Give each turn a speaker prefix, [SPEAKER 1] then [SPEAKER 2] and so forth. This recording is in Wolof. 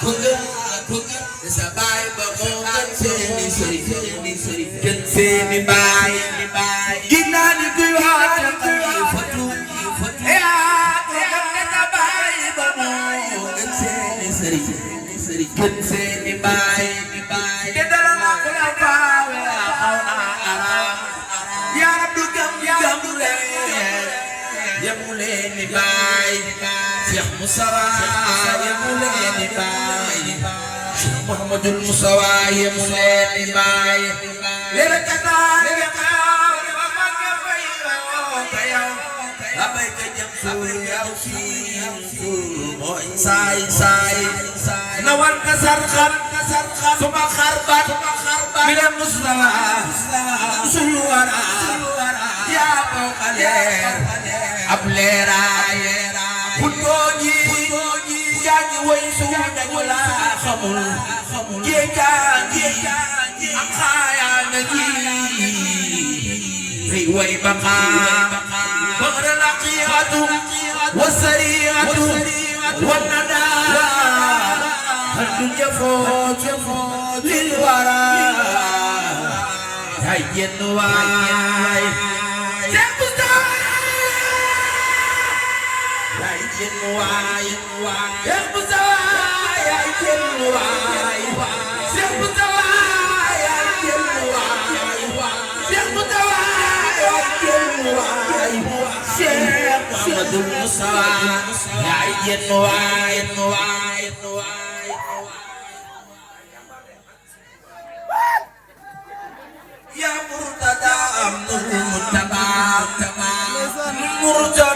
[SPEAKER 1] sa baay ba moo gën seeni sëriñ gën seeni baay ginnaaw ni kuy waat xalifatu yaa ko gën sa baay ba moo gën seeni sëriñ gën seeni baay te dala naa ko la faawe xaw naa araam yaa rabbi gam leen yemu leen ni baay Cheikh Moustapha yemu leen ni baay Muhammadul Mustafa yemu leen ni baay leer kataan ya xaw wa mag fay ka yow abay ka jëm suur yow suur mooy saay na wan ka sarxan suma xarbat mi la Mustafa sul wara yaa ko xaleer ab leeraay Putoji jangi way suñu dañu la xamul jeejangi am xaya nañi ri way baqa bagra laqiyatu wasariatu wanada hal jafo lil wara hayyen way Why? Help us away, I tell you why. Help us away, I tell you why. Help us away, I tell you why. Sheikh Muhammadul Mustafa, I tell you why. Ya Murtada Abdul Muttaba, Murtada.